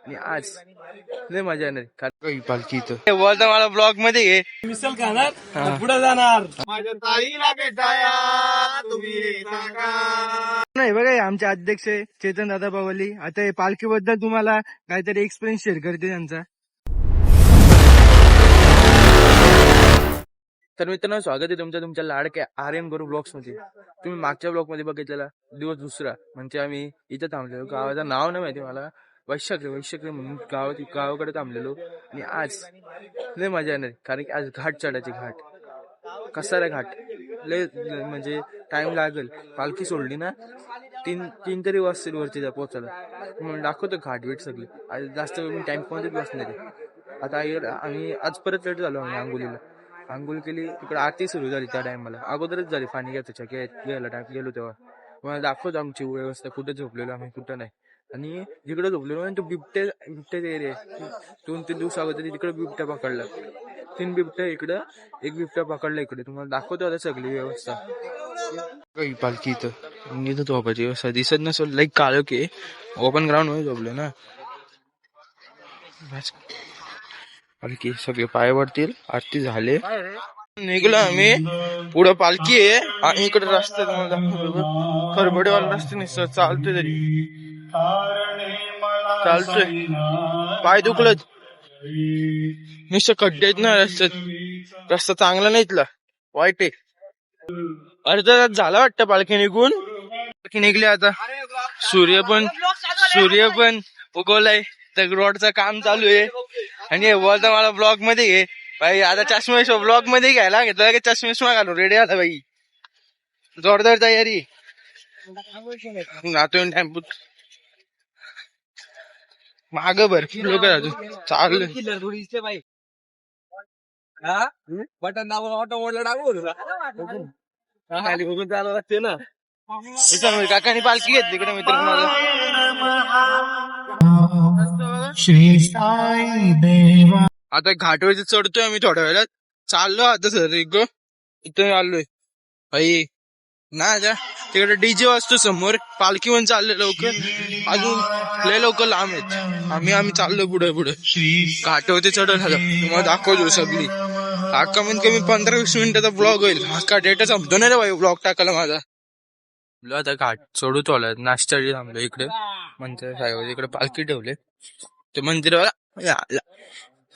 आणि आज लय मजा येणार काही पालखी इथं बोलता मला ब्लॉग मध्ये घे मिसल खाणार पुढे जाणार. माझ्या ताईला भेटाया तुम्ही नाही बघा हे आमचे अध्यक्ष चेतन दादा पवाली आता हे पालखीबद्दल तुम्हाला काहीतरी एक्सपिरियन्स शेअर करते त्यांचा. तर मित्रांनो स्वागत आहे तुमच्या लाडक्या आर्यन गुरु ब्लॉग्स मध्ये. तुम्ही मागच्या ब्लॉग मध्ये बघितलेला दिवस दुसरा म्हणजे आम्ही इथं थांबलेलो. गावाचं नाव नाही माहिती मला, वैश्यक्री म्हणून गावाकडे थांबलेलो. आणि आज लय मजा येणार कारण की आज घाट चढायचे. घाट कसारा घाट लय म्हणजे टाइम लागेल. पालखी सोडली ना तीन तरी वाजतील वरती पोहोचायला. म्हणून दाखवतो घाट वेट सगळी. आज जास्त वेळ टाइम कोणतेच बसणार आहे. आता आम्ही आज परत लेट झालो. आम्ही आंघोळ केली, तिकडे आरती सुरू झाली. त्या टायमाला अगोदरच झाली. पाणी घ्यायला टाइम गेलो तेव्हा मला दाखवतो आमची व्यवस्था, कुठे झोपलेलो आम्ही कुठं नाही. आणि जिकडे झोपलेलो तो बिबट्याचा एरिया आहे. 2-3 दिवस अगोदर तिकडे बिबट्या पकडला. 3 बिबट्या इकडं, 1 बिबट्या पकडला इकडे. तुम्हाला दाखवतो आता सगळी व्यवस्था. काही पालखी इथं झोपायची व्यवस्था दिसत नसेल. लाईक काळं की ओपन ग्राउंड मध्ये झोपले ना. पालखी सगळे पाय पडतील. आरती झाले, निघलो आम्ही. पुढं पालखी आहे आणि इकडे रस्ता तुम्हाला दाखवतो. खरबडेवाला रस्ते निसत चालतोय तरी चालतोय. पाय दुखलत निश्चित खड्डे आहेत ना रस्त्यात. रस्ता चांगला नाही इथला, वाईट आहे. अर्धा तास झाला वाटतं पालखी निघून. पालखी निघली आता. सूर्य पण उगवलाय. तर रोडचं काम चालू आहे. आणि बोलता मला ब्लॉग मध्ये घे भाई. आता चष्मा ब्लॉग मध्ये घ्यायला घेतला की चष्मा घालून रेडी आला भाई. जोरदार तयारी. नातो टेम्पो माग भरपूर लोक चालले. बटन दाबून ऑटो मोडला टाकू खाली बघून चालू लागते ना. काकानी पालखी घेतली इकडे मित्र माझा. आता घाटवरती चढतोय आम्ही. थोड्या वेळात चाललो आता सर इथं आलोय भाई ना. तिकडे डीजे वाजतो समोर. पालखी पण चालले लवकर. अजून लय लवकर लांब आहेत. आम्ही चाललो पुढे घाटवरती चढत झालं. तुम्हाला दाखवतो सगळी. हा कमीत कमी 15-20 मिनिटाचा ब्लॉग होईल. हा डेटा संपतो नाही रे भाई ब्लॉग टाकायला माझा. आता घाट चढूच आला. नाश्ता थांबलो इकडे म्हणजे साईबाबा इकडे पालखी ठेवले. ते मंदिराला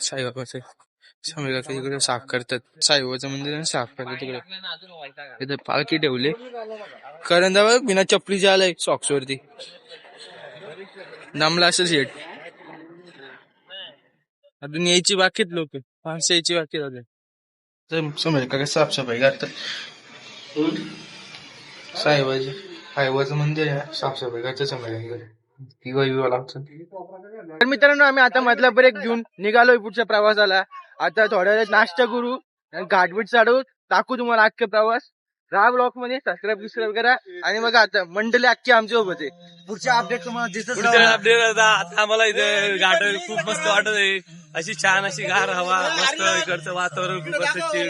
साईबाबाचं स्वामी तिकडे साफ करतात. साईबाबाचं मंदिर साफ करतात तिकडे. तिथे पालखी ठेवली. कारण बिना चपलीचे आलाय सॉक्स वरती. दमला असेल शेट. अजून यायची बाकीत लोक. माणसं यायची बाकी झाले. समज का साफसफाई करतात. साईबाबाचं मंदिर आहे. साफसफाई करतात समज. तर मित्रांनो आम्ही आता मधला ब्रेक घेऊन निघालोय पुढच्या प्रवासाला. आता थोड्या वेळात नाश्ता करू, घाटबीट चढवू, टाकू तुम्हाला अख्खे प्रवास. राहा ब्लॉग मध्ये. सबस्क्राईब करा. आणि बघा आता मंडळी अख्खी आमच्या सोबत आहे. पुढच्या अपडेट तुम्हाला अपडेट आता आम्हाला इथे घाट खूप मस्त वाटत आहे. अशी छान अशी गार हवा, मस्त इकडचं वातावरण खूप चिल.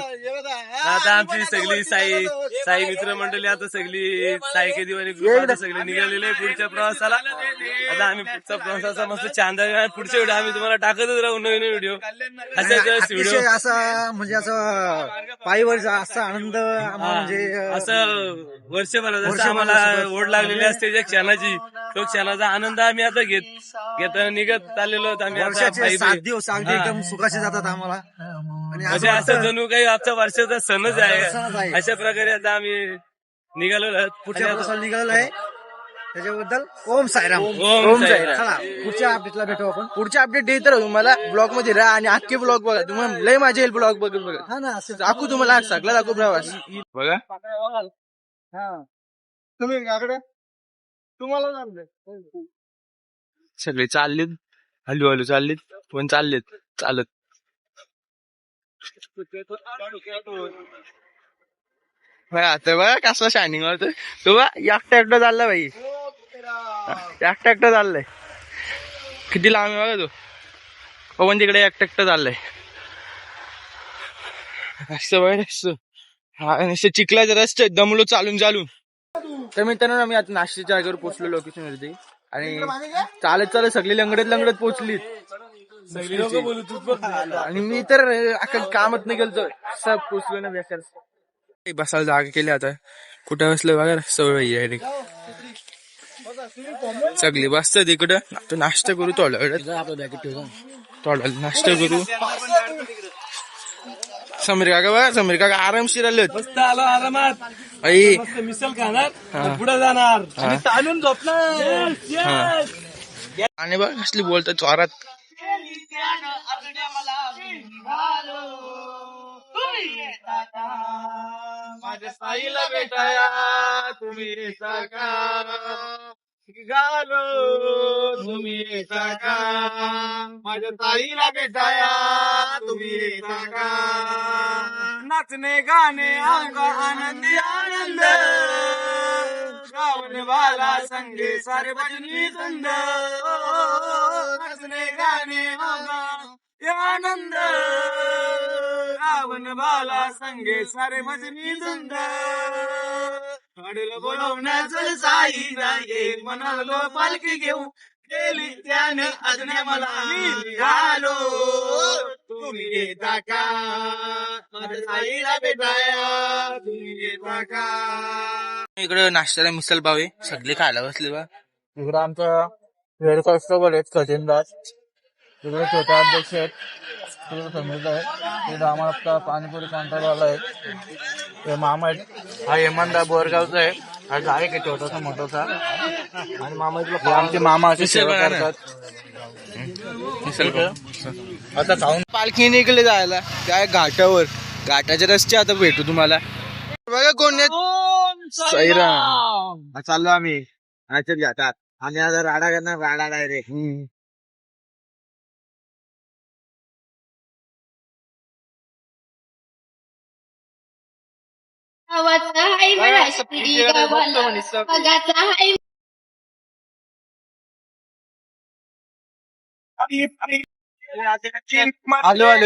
आता आमची सगळी साई मित्र मंडळी आता सगळी साई केदीवानी ग्रुप सगळे निघालेले पुढच्या प्रवासाला. आता आम्ही पुढच्या प्रवासाचा मस्त छान पुढच्या व्हिडिओ आम्ही तुम्हाला टाकतच राहू. नवीन व्हिडिओ व्हिडिओ असं म्हणजे असं पायीवरचा असा आनंद म्हणजे असं वर्षभर जसं आम्हाला ओढ लागलेली असते ज्या क्षणाची, तो क्षणाचा आनंद आम्ही आता घेत निघत चाललेलो आहोत. आम्ही 7 दिवस अगदी एकदम सुखाचे जातात आम्हाला. आणि म्हणजे असं जणू काही आमचा वर्षाचा सणच आहे. अशा प्रकारे आता आम्ही निघालो. पुढच्या प्रवासाला निघालेलो आहे. त्याच्याबद्दल ओम साईराम. ओम साईराम. चला पुढच्या अपडेटला भेटू आपण. पुढच्या अपडेट देत राहू तुम्हाला. ब्लॉग मध्ये राहा आणि अख्खे ब्लॉग बघा. तुम्हाला लय मजा येईल ब्लॉग बघा. हा ना असं दाखवू तुम्हाला सगळं दाखवू प्रवास बघा. तुम्ही काकडे तुम्हाला सगळे चाललेत हलू चाललेत पण चाललेत चालत. आता बघा कसला शायनिंग मारतोय तो. बा एकटा चालला भाई. एकटा चाललाय. किती लांब आहे बघा तो. पण तिकडे एकटा चाललाय. असं बघ हा चिखलाचा रस्ता दमलो चालून. तर मित्रांनो आम्ही आता नाशिकच्या जागेवर पोहोचलो लोकेशन वरती. आणि चालत चालत सगळी लंगडत लंगडत पोहोचलीत. सगळी लोक बोलू तू पण आणि मी तर अख्खा कामच नाही गेलतो, सब पोचलो ना बेकार. बसायला जागा केली आता. कुठं बसलं बघा, सवय आहे सगळी बसतात इकडं. आता नाश्ता करू थोडा नाश्ता करू. समीर काका बघा, समीर काका आरामशीर आले. मस्त आलो आरामात. आई मस्त मिसल खाणार पुढे जाणार आणि ताणून झोपणार. आणि बघ कसली बोलतात जोरात. माझ्या साईला भेटाया तुम्ही येता का, गालो तुम्ही येता का, माझ्या ताईला भेटाया तुम्ही येता का, नाचणे गाणे अंगा आनंदी आनंद, श्रावण बाला संगे सारे भजनी धंद, नाचणे गाणे अंगा आनंद, श्रावण बाला संगे सारे भजनी धंद, कडलं बोलवण्याचं साई जाये म्हणालो पालखी घेऊ, गेली त्यानं अजून मला निघालो तुम्ही येता का, माझ्या साईला भेटाया तुम्ही येता का. इकडं नाश्त्याला मिसल पाव आहे, सगळे खायला बसले बा. इकडे आमचा हेड कॉन्स्टेबल आहेत सचिन दास, तिकडे छोटे अध्यक्ष आहेत, तिकडे समीर आहे, तिकडे आम्हाला आता पाणीपुरी काउंटर वाला आहे, ते मामा आहेत. हा हेमंत बोरगावचा आहे, हा गायक आहे छोटासा मोठासा. आणि मामा इथला आमचे मामा असे सेवा करतात. मिसल पाव आता खाऊन पालखी निघले जायला त्या घाटावर. घाटाच्या रस्ते आता भेटू तुम्हाला. बघा कोण सैराम. चाललो आम्ही ह्याच्यात घाटात आणि आता राडा करणार, राडा डायरेक्ट. गावाचा हाय म्हणा शिरी गावाला बघाचा हाय. आलो आलो.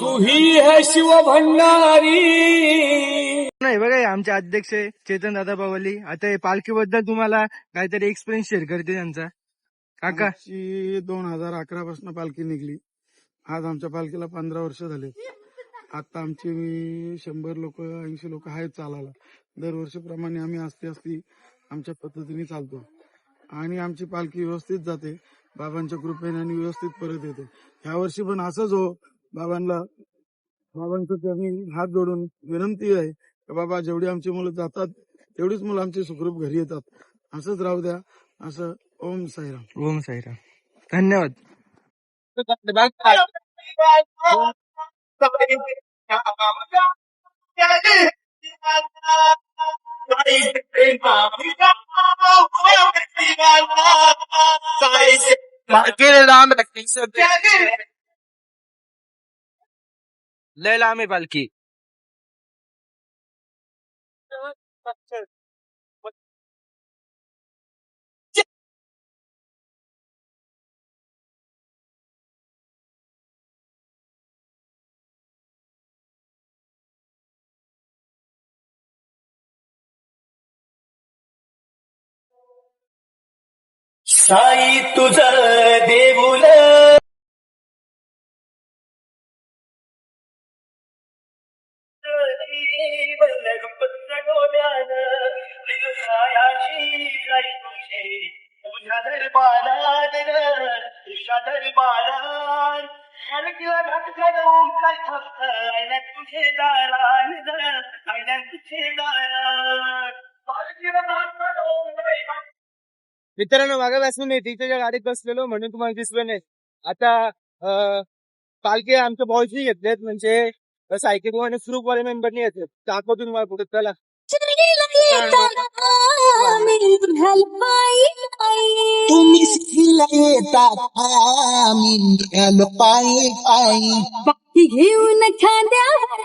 तू ही है शिव भंडारी. नाही बघा, हे आमचे अध्यक्ष आहे चेतन दादा पवाली. आता हे पालखीबद्दल तुम्हाला काहीतरी एक्सपिरियन्स शेअर करते त्यांचा. काका 2011 पासून पालखी निघली. आज आमच्या पालखीला 15 वर्ष झाले. आता आमची 100 लोक 80 लोक आहेत चालायला. दरवर्षीप्रमाणे आम्ही असती आमच्या पद्धतीने चालतो आणि आमची पालखी व्यवस्थित जाते बाबांच्या कृपेने आणि व्यवस्थित परत येते. ह्या वर्षी पण असंच हो. बाबांचं त्यांनी हात जोडून विनंती आहे की बाबा जेवढी आमची मुलं जातात तेवढीच मुलं आमची सुखरूप घरी येतात. असंच राहू द्या. असं ओम साईराम. ओम साईराम. धन्यवाद. लय लांब आहे पालखी. साई तुझं देऊल मित्रांनो, मागे बसलो नाही, तिच्या गाडीत बसलेलो म्हणून तुम्हाला दिसलो नाही. आता पालखी आमच्या बॉयची घेतलेत, म्हणजे सायकल आणि सुरूपवाले मेंबरनी घेतलेत. दाखवतो तुम्हाला पुढे. चला. तुम्ही शिकला येतात आम्ही निघालो पायी पायी घेऊन खांद्यावर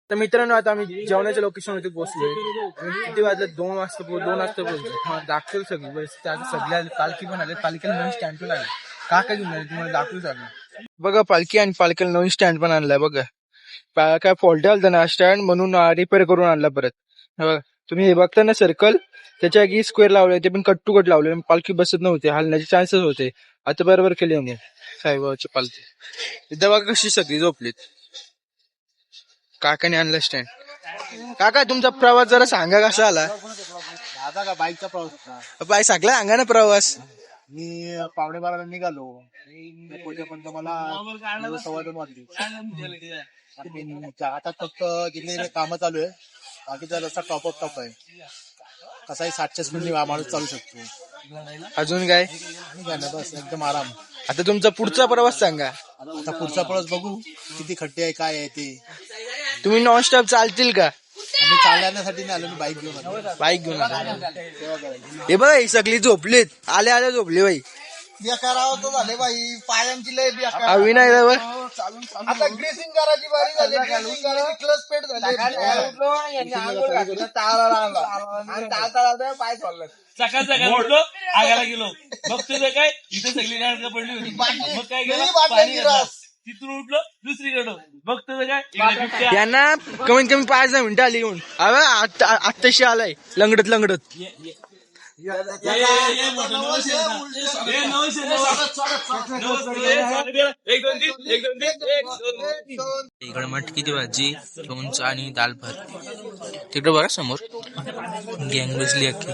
तर मित्रांनो आता आम्ही जेवणाच्या लोकेशन वरती पोहोचलोय. किती वाजले? 2 वाजता 2 वाजता पोहोचलो. दाखवलं सगळी बस. सगळ्या पालखी पण आले. पालखीला नवीन स्टँड पण आले. काय घेऊन आले तुम्हाला दाखवू सगळं. बघा पालखी आणि पालखीला नवीन स्टँड पण आणलाय बघा. काय फॉल्ट आलता ना स्टँड म्हणून रिपेअर करून आणला परत. बघा तुम्ही हे बघता ना सर्कल त्याच्या आगी स्क्वेअर लावले ते पण कट टू कट लावले. पालखी बसत नव्हते, हलण्याचे चान्सेस होते. आता बरोबर केले आम्ही साईबाबाची पालखी. इथं बघा कशी सगळी झोपलीत. काकाने आणलं स्टँड. काका तुमचा प्रवास जरा सांगा कसा आला. आता का बाईकचा प्रवास होता. बाय सगळा सांगा ना प्रवास. मी 11:15 निघालो. पोहोचेपर्यंत मला 2:15 वाजली. आता फक्त जिल्ह्याने कामं चालू आहे. बाकीचा रस्ता टॉप आहे. कसाही 60च्या स्पीडने माणूस चालू शकतो. अजून काय बस एकदम आराम. आता तुमचा पुढचा प्रवास सांगा. आता पुढचा प्रवास बघू किती खड्डे आहे काय आहे ते. तुम्ही नॉनस्टॉप चालतील का? आम्ही चालण्यासाठी नाही आलो, मी बाईक घेऊन आलो. बाईक घेऊन आला. हे बघा ही सगळी झोपलीत. आल्या झोपली बाई. बेकारावं तर झाले बाई, पायांची लय बेकार. विनाय आता ग्रेसिंग करायची बारी झाली. ग्रेसिंग करायची क्लच पेट झाली. पाय चाललं. सकाळ सकाळ उठलो, आगायला गेलो. बघ तुझं काय इथे सगळी नाटकं पडली होती. मग काय केलं, पाणी घेतलं. तिथून उठलो दुसरीकडं. बघ तुझं काय इकडे बिबट्या. यांना कमीत कमी 5-10 मिनिटं आली येऊन. आत्ताशी आलाय लंगडत. इकडे मटकीची भाजी, लोणचं आणि दाल भात. तिकडे बघा समोर गँग बसली अख्खी.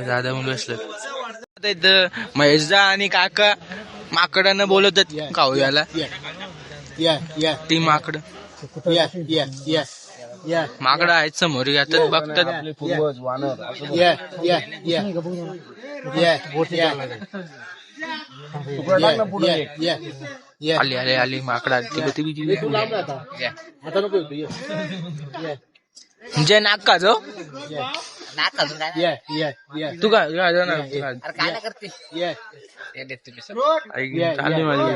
दादा मुलं बसलं. इथं महेशदा आणि काका माकडांना बोलवतात खाऊयाला. ती माकड माकडं आहेत समोर येतात बघतात. आली माकडं म्हणजे नाक का जो तू काय चालली माझी.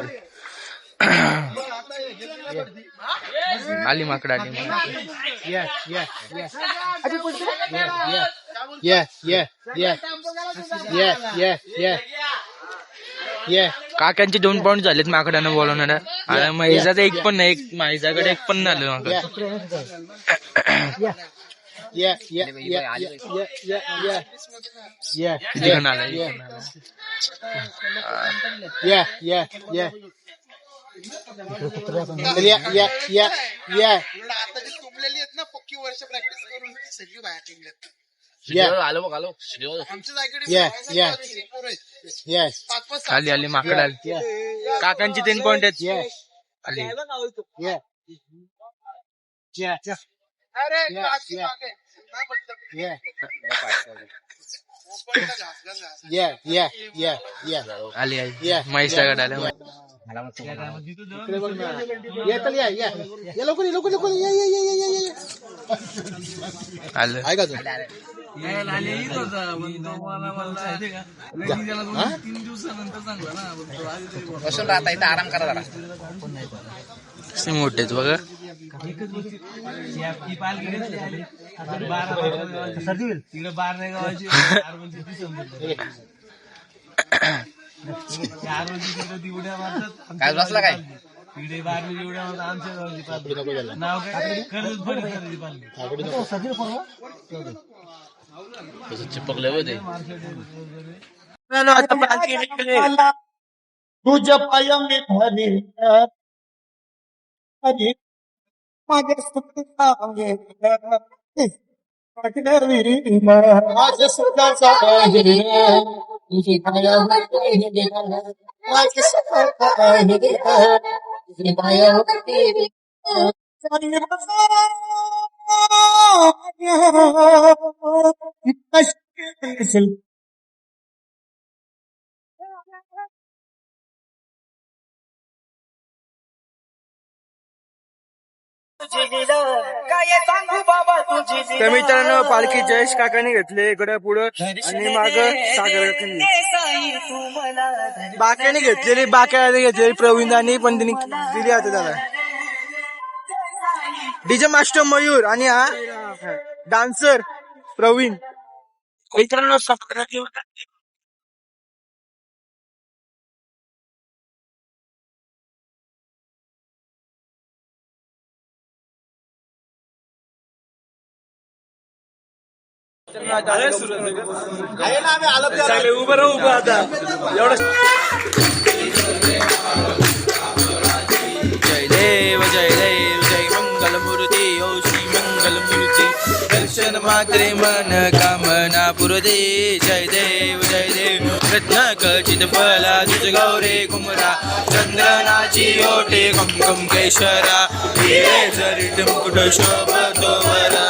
आली माकडं काकांचे 2 पाऊंड झालेत माकडांना बोलवणारा. आणि महिजाचं एक पण नाही. महिजाकडे एक पण नाही आलं माकड. तिकडून आलाय. तुंबलेली आहेत ना पक्की वर्ष प्रॅक्टिस करून सगळी बाहेर टिंगल्यात. आली माकड आली. काकांची 3 पॉइंट आहेत. आली म्हैसाकडे आल्या. आलं आहे का तू? आराम करा जरा. मोठेच बघा. काय बसला काय तिकडे बारवी एवढ्या आमच्या नाव काय कर्ज चिपकले होते. तुझ्या पाया मी धरी माझ्या सुखाचा माझ्या सुखाचा तर मित्रांनो पालखी जयेश काकाने घेतले इकडे पुढं आणि माग सागर बाक्याने घेतलेली घेतलेली प्रवीणाने पण त्यांनी दिली आता त्याला डीजे मास्टर मयूर आणि हा डान्सर प्रवीण. मित्रांनो उभं राहू का आता एवढं जय देव जय मंगलमूर्ती ओ श्री मंगलमूर्ती दर्शन मात्रे मन कामना पुरते जय देव रत्न खचित फला तुझ गौरे कुमरा चंद्रनाची ओटे कुमकुम केशरा हिरे जरित मुकुट शोभतो वरा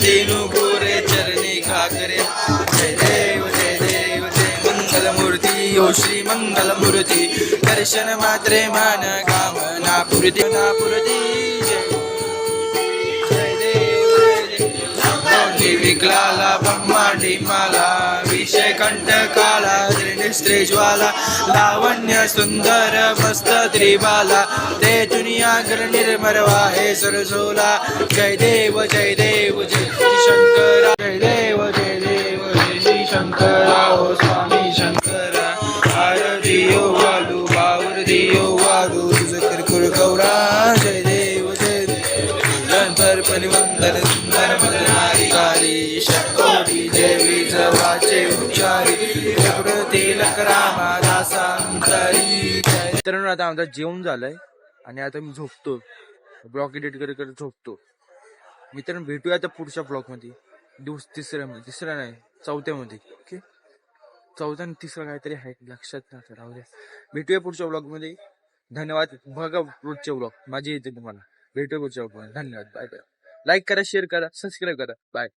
दिनु पुरे चरणी खाकरे जय देव जय मंगलमूर्ती ओ श्री मंगलमूर्ती दर्शन मात्रे मन कामना पुरती विकलाला ब्रह्मांडी माला विषय कंटकाला श्रेष्वाला लावण्य सुंदर मस्त त्रिबाला ते दुनियागर निर्मरवा हे सरसोला जय देव जय श्री शंकरा जय देव जय श्री शंकरा ओ स्वामी शंकरा आरती ओ वालू बावर दियो वालू तुझ किरकोळ गौरा जय देव गणपर परिवंदन सुंदर मदनारी काली शकोरी देवी जवाचे उच्चारी तिलक रामा दासांतरी. मित्रांनो आता आमचा जेवण झालंय आणि आता मी झोपतो ब्लॉग एडिट करत झोपतो. मित्रांनो भेटूया आता पुढच्या ब्लॉग मध्ये दिवस तिसऱ्या नाही चौथ्यामध्ये. ओके चौथा आणि तिसरा काहीतरी आहे लक्षात राहू द्या. भेटूया पुढच्या ब्लॉग मध्ये. धन्यवाद. बघा पुढचे ब्लॉग माझे येते तुम्हाला. भेटूया पुढच्या ब्लॉग मध्ये. धन्यवाद. Bye bye. लाईक करा शेअर करा सबस्क्राईब करा. बाय.